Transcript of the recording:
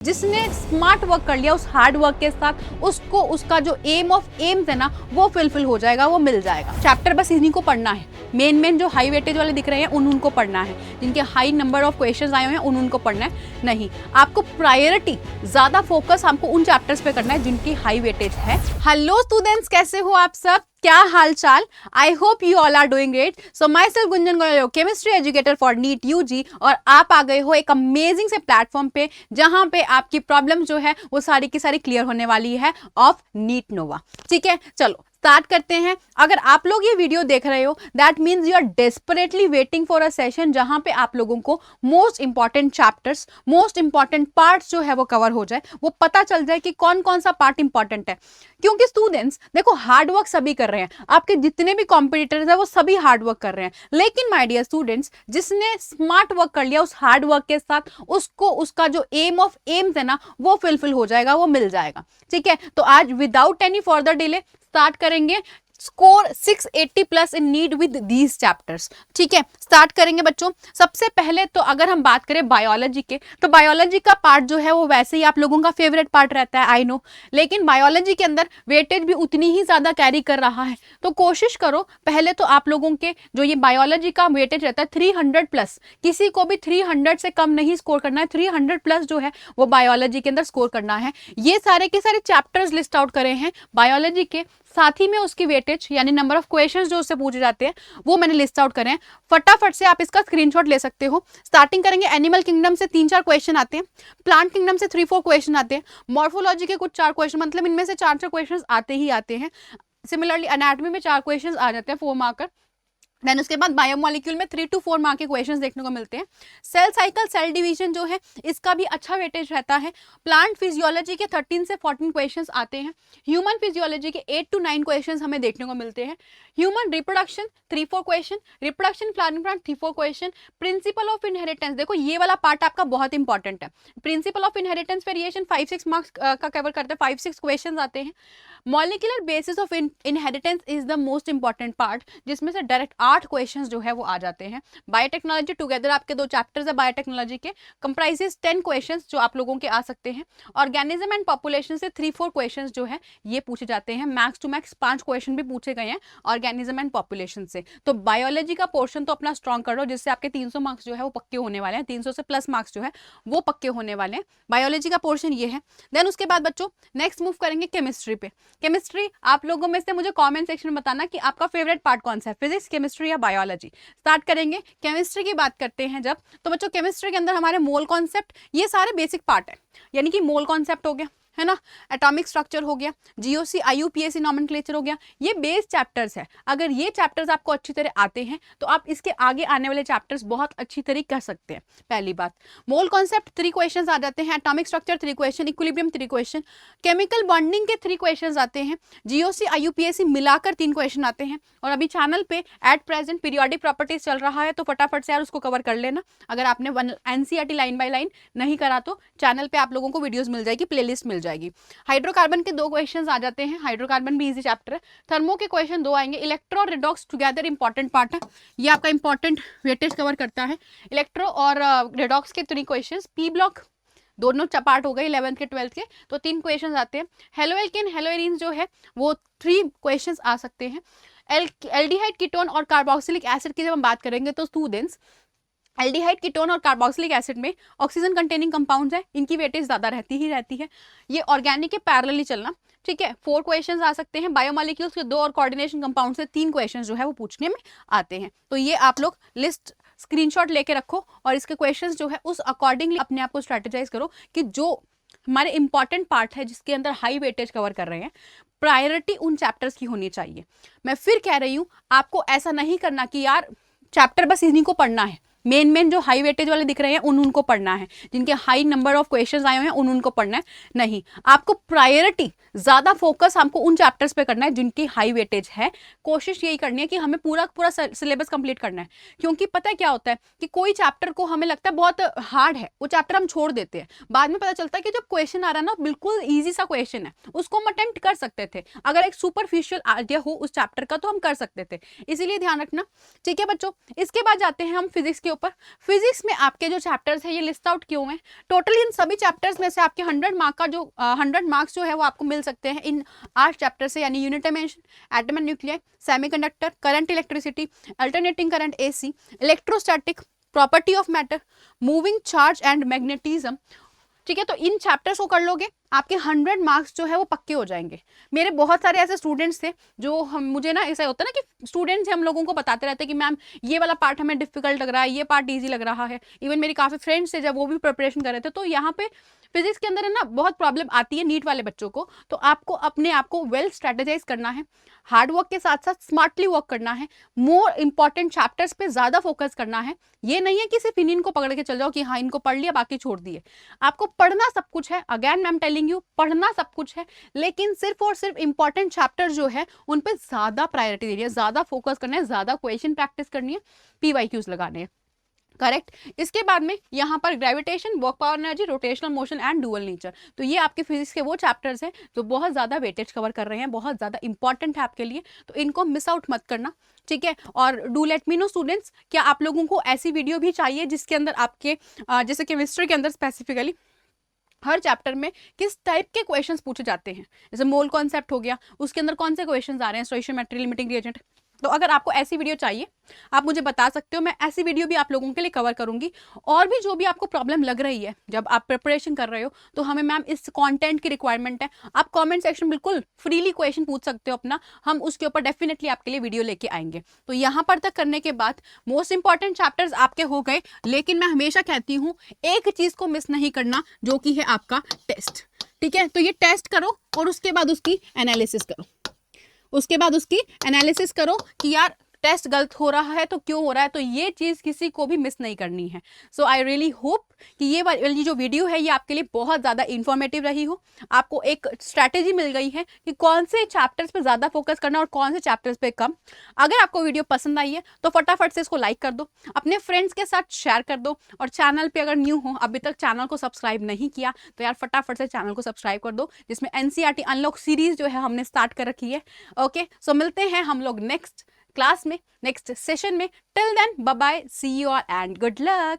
जिसने smart work कर लिया उस हार्ड वर्क के साथ, उसको उसका जो एम ऑफ एम्स है ना वो फुलफिल हो जाएगा, वो मिल जाएगा। चैप्टर बस इन्हीं को पढ़ना है। मेन जो हाई वेटेज वाले दिख रहे हैं उनको पढ़ना है, जिनके हाई नंबर ऑफ क्वेश्चंस आए हुए हैं उनको पढ़ना है। नहीं, आपको प्रायोरिटी ज्यादा फोकस हमको उन चैप्टर्स पे करना है जिनकी हाई वेटेज है। हेलो स्टूडेंट्स, कैसे हो आप सब? क्या हाल चाल? I hope you all are doing great. So myself Gunjan Goyal, chemistry educator for NEET UG, और आप आ गए हो एक अमेजिंग से प्लेटफॉर्म पे जहां पे आपकी प्रॉब्लम जो है वो सारी की सारी क्लियर होने वाली है ऑफ नीट नोवा। ठीक है, चलो स्टार्ट करते हैं। अगर आप लोग ये वीडियो देख रहे हो, that means you are desperately waiting for a session जहां पे आप लोगों को most important chapters, most important parts जो है वो कवर हो जाए, वो पता चल जाए कि कौन कौन सा पार्ट इंपॉर्टेंट है। क्योंकि स्टूडेंट्स देखो, हार्ड वर्क सभी कर रहे हैं, आपके जितने भी कॉम्पिटिटर्स हैं वो सभी हार्ड वर्क कर रहे हैं, लेकिन माय डियर स्टूडेंट्स, जिसने स्मार्ट वर्क कर लिया उस हार्ड वर्क के साथ, उसको उसका जो एम ऑफ एम्स है ना वो फुलफिल हो जाएगा, वो मिल जाएगा। ठीक है, तो आज without any further delay start करेंगे। Score 680 plus in NEET with these chapters. ठीक है, स्टार्ट करेंगे बच्चों। सबसे पहले तो अगर हम बात करें बायोलॉजी के, तो बायोलॉजी का पार्ट जो है वो वैसे ही आप लोगों का फेवरेट पार्ट रहता है, आई नो, लेकिन बायोलॉजी के अंदर वेटेज भी उतनी ही ज्यादा कैरी कर रहा है। तो कोशिश करो पहले तो आप लोगों के जो ये बायोलॉजी का वेटेज रहता है 300 प्लस, किसी को भी 300 से कम नहीं स्कोर करना है, 300 प्लस जो है वो बायोलॉजी के अंदर स्कोर करना है। ये सारे के सारे चैप्टर्स लिस्ट आउट करे हैं बायोलॉजी के, साथ ही में उसकी वेटेज यानी नंबर ऑफ क्वेश्चंस जो उससे पूछे जाते हैं वो मैंने लिस्ट आउट करे हैं। फटाफट से आप इसका स्क्रीनशॉट ले सकते हो। स्टार्टिंग करेंगे एनिमल किंगडम से 3-4 क्वेश्चन आते हैं, प्लांट किंगडम से 3-4 क्वेश्चन आते हैं, मॉर्फोलॉजी के कुछ 4 क्वेश्चन, मतलब इनमें से 4-4 क्वेश्चन आते ही आते हैं। सिमिलरली एनाटॉमी में 4 क्वेश्चन आ जाते हैं 4 मार्कर। देन उसके बाद बायोमोलिक्यूल में 3 to 4 मार्क के क्वेश्चंस देखने को मिलते हैं। सेल साइकिल, सेल डिवीजन जो है इसका भी अच्छा वेटेज रहता है। प्लांट फिजियोलॉजी के 13 से 14 क्वेश्चंस आते हैं। ह्यूमन फिजियोलॉजी के 8 to 9 क्वेश्चंस हमें देखने को मिलते हैं। Human reproduction 3-4 question, reproduction flowering plant 3-4 question. Principle of inheritance, देखो ये वाला पार्ट आपका बहुत इंपॉर्टेंट है। Principle of inheritance variation 5-6 marks का कवर करते हैं, 5-6 क्वेश्चन आते हैं। Molecular basis of inheritance is the most important part, जिसमें से डायरेक्ट 8 क्वेश्चंस जो है वो आ जाते हैं। बायोटेक्नोलॉजी टुगेदर आपके 2 चैप्टर्स है बायोटेक्नोलॉजी के, कंप्राइजेस 10 क्वेश्चंस जो आप लोगों के आ सकते हैं। ऑर्गेनिज्म एंड पॉपुलेशन से 3-4 क्वेश्चंस जो है ये पूछे जाते हैं। मैक्स टू मैक्स 5 क्वेश्चन भी पूछे गए हैं ऑर्गेनिज्म एंड पॉपुलेशन से। तो बायोलॉजी का पोर्शन तो अपना स्ट्रॉन्ग कर लो, जिससे आपके 300 मार्क्स जो है वो पक्के होने वाले हैं, 300 से प्लस मार्क्स जो है वो पक्के होने वाले हैं। बायोलॉजी का पोर्शन ये है। देन उसके बाद बच्चों नेक्स्ट मूव करेंगे केमिस्ट्री पे। केमिस्ट्री आप लोगों में से मुझे कमेंट सेक्शन में बताना कि आपका फेवरेट पार्ट कौन सा है, फिजिक्स, केमिस्ट्री या बायोलॉजी। स्टार्ट करेंगे। केमिस्ट्री की बात करते हैं जब, तो बच्चों केमिस्ट्री के अंदर हमारे मोल कॉन्सेप्ट, ये सारे बेसिक पार्ट है, यानी कि मोल कॉन्सेप्ट हो गया है ना, एटॉमिक स्ट्रक्चर हो गया, जीओसी आईयूपीएसी नॉमेनक्लेचर हो गया, ये बेस चैप्टर्स है। अगर ये चैप्टर्स आपको अच्छी तरह आते हैं तो आप इसके आगे आने वाले चैप्टर्स बहुत अच्छी तरह कर सकते हैं। पहली बात, मोल कॉन्सेप्ट 3 क्वेश्चंस आ जाते हैं, atomic structure 3 question, equilibrium 3 question, chemical bonding के 3 क्वेश्चंस आते हैं, जीओसी आईयूपीएसी मिलाकर 3 क्वेश्चन आते हैं। और अभी चैनल पे एट प्रेजेंट पीरियोडिक प्रॉपर्टीज चल रहा है, तो फटाफट से यार उसको कवर कर लेना। अगर आपने एनसीईआरटी लाइन बाय लाइन नहीं करा तो चैनल पे आप लोगों को वीडियोस मिल जाएगी, प्लेलिस्ट मिल जाएगी। हाइड्रोकार्बन के 2 क्वेश्चंस आ जाते हैं, हाइड्रोकार्बन भी इजी चैप्टर है। थर्मो के क्वेश्चन 2 आएंगे। इलेक्ट्रो और रिडॉक्स टुगेदर इंपॉर्टेंट पार्ट है, ये आपका इंपॉर्टेंट वेटेज कवर करता है। इलेक्ट्रो और रिडॉक्स के 3 क्वेश्चंस, पी ब्लॉक दोनों पार्ट हो गए 11th के 12th के, तो 3 क्वेश्चंस आते हैं। हेलो एल्केन हेलो एरीन जो है वो 3 क्वेश्चंस आ सकते हैं। एल्डिहाइड कीटोन और कार्बोक्सिलिक एसिड की जब हम बात करेंगे तो स्टूडेंट्स एल्डिहाइड कीटोन और कार्बोक्सिलिक एसिड में ऑक्सीजन कंटेनिंग कंपाउंड्स है, इनकी वेटेज ज्यादा रहती है। ये ऑर्गेनिक के पैरेलली चलना। ठीक है, 4 क्वेश्चंस आ सकते हैं। बायोमोलिक्यूल्स के 2 और कोऑर्डिनेशन कंपाउंड से 3 क्वेश्चंस जो है वो पूछने में आते हैं। तो ये आप लोग लिस्ट स्क्रीनशॉट लेके रखो और इसके क्वेश्चंस जो है उस अकॉर्डिंगली अपने आप को स्ट्रेटेजाइज करो कि जो हमारे इंपॉर्टेंट पार्ट है जिसके अंदर हाई वेटेज कवर कर रहे हैं, प्रायोरिटी उन चैप्टर्स की होनी चाहिए। मैं फिर कह रही हूँ, आपको ऐसा नहीं करना कि यार चैप्टर बस इन्हीं को पढ़ना है। मेन जो हाई वेटेज वाले दिख रहे हैं उनको पढ़ना है, जिनके हाई नंबर ऑफ क्वेश्चंस आए हुए हैं उनको पढ़ना है। नहीं, आपको प्रायोरिटी ज्यादा फोकस हमको उन चैप्टर्स पे करना है जिनकी हाई वेटेज है। कोशिश यही करनी है कि हमें पूरा सिलेबस कंप्लीट करना है, क्योंकि पता है क्या होता है कि कोई चैप्टर को हमें लगता है बहुत हार्ड है, वो चैप्टर हम छोड़ देते हैं। बाद में पता चलता है कि जब क्वेश्चन आ रहा है ना बिल्कुल ईजी सा क्वेश्चन है, उसको हम अटेम्प्ट कर सकते थे। अगर एक सुपरफिशियल आइडिया हो उस चैप्टर का तो हम कर सकते थे, इसीलिए ध्यान रखना। ठीक है बच्चों, इसके बाद जाते हैं हम फिजिक्स के के ऊपर। फिजिक्स में आपके जो चैप्टर्स है ये लिस्ट आउट क्यों हैं? टोटली इन सभी चैप्टर्स में से आपके 100 मार्क का जो 100 मार्क्स जो है वो आपको मिल सकते हैं इन 8 चैप्टर से, यानी unit dimension, atom and nuclear, semiconductor, current electricity, alternating current AC, electrostatic, property of matter, moving charge and magnetism. ठीक है, तो इन चैप्टर्स को कर लोगे, आपके 100 मार्क्स जो है वो पक्के हो जाएंगे। मेरे बहुत सारे ऐसे स्टूडेंट्स थे जो मुझे ना ऐसा होता है ना कि स्टूडेंट्स हम लोगों को बताते रहते हैं कि मैम ये वाला पार्ट हमें डिफिकल्ट लग रहा है, ये पार्ट इजी लग रहा है। इवन मेरी काफ़ी फ्रेंड्स थे जब वो भी प्रिपरेशन कर रहे थे। तो यहाँ पे फिजिक्स के अंदर है ना बहुत प्रॉब्लम आती है नीट वाले बच्चों को। तो आपको अपने आप को वेल स्ट्रेटेजाइज करना है, हार्ड वर्क के साथ साथ स्मार्टली वर्क करना है, मोर इंपॉर्टेंट चैप्टर्स पे ज़्यादा फोकस करना है। ये नहीं है कि सिर्फ इन्हीं को पकड़ के चल जाओ कि हाँ इनको पढ़ लिया बाकी छोड़ दिए। आपको पढ़ना सब कुछ है, again I am telling you, पढ़ना सब कुछ है, लेकिन सिर्फ और सिर्फ इंपॉर्टेंट चैप्टर जो है उन पे ज़्यादा प्रायोरिटी देनी है, ज़्यादा फोकस करना है, ज़्यादा क्वेश्चन प्रैक्टिस करनी है, PYQs लगाने हैं। करेक्ट। इसके बाद में यहाँ पर gravitation, work power energy, rotational motion and dual nature. तो ये आपके फिजिक्स के वो चैप्टर्स हैं जो बहुत ज़्यादा वेटेज कवर कर रहे हैं, बहुत ज़्यादा इंपॉर्टेंट है आपके लिए, तो इनको मिस आउट मत करना। ठीक है, और do let me know students, क्या आप लोगों को ऐसी वीडियो भी चाहिए जिसके अंदर आपके जैसे केमिस्ट्री के अंदर स्पेसिफिकली हर चैप्टर में किस टाइप के क्वेश्चंस पूछे जाते हैं, जैसे मोल कॉन्सेप्ट हो गया, उसके अंदर कौन से क्वेश्चंस आ रहे हैं, स्टोइशियोमेट्री, लिमिटिंग रिएजेंट। तो अगर आपको ऐसी वीडियो चाहिए आप मुझे बता सकते हो, मैं ऐसी वीडियो भी आप लोगों के लिए कवर करूंगी। और भी जो भी आपको प्रॉब्लम लग रही है जब आप प्रिपरेशन कर रहे हो, तो हमें मैम इस कंटेंट की रिक्वायरमेंट है, आप कमेंट सेक्शन बिल्कुल फ्रीली क्वेश्चन पूछ सकते हो अपना, हम उसके ऊपर डेफिनेटली आपके लिए वीडियो लेके आएंगे। तो यहाँ पर तक करने के बाद मोस्ट इंपॉर्टेंट चैप्टर्स आपके हो गए, लेकिन मैं हमेशा कहती हूँ एक चीज को मिस नहीं करना, जो कि है आपका टेस्ट। ठीक है, तो ये टेस्ट करो और उसके बाद उसकी एनालिसिस करो, उसके बाद उसकी एनालिसिस करो कि यार टेस्ट गलत हो रहा है तो क्यों हो रहा है। तो ये चीज़ किसी को भी मिस नहीं करनी है। सो आई रियली होप कि ये वाली जो वीडियो है ये आपके लिए बहुत ज़्यादा इंफॉर्मेटिव रही हो, आपको एक स्ट्रैटेजी मिल गई है कि कौन से चैप्टर्स पे ज़्यादा फोकस करना और कौन से चैप्टर्स पे कम। अगर आपको वीडियो पसंद आई है तो फटाफट से इसको लाइक कर दो, अपने फ्रेंड्स के साथ शेयर कर दो, और चैनल पे अगर न्यू हो, अभी तक चैनल को सब्सक्राइब नहीं किया, तो यार फटाफट से चैनल को सब्सक्राइब कर दो, जिसमें NCERT अनलॉक सीरीज जो है हमने स्टार्ट कर रखी है। ओके, सो मिलते हैं हम लोग नेक्स्ट क्लास में, नेक्स्ट सेशन में। Till then bye bye, see you all and good luck.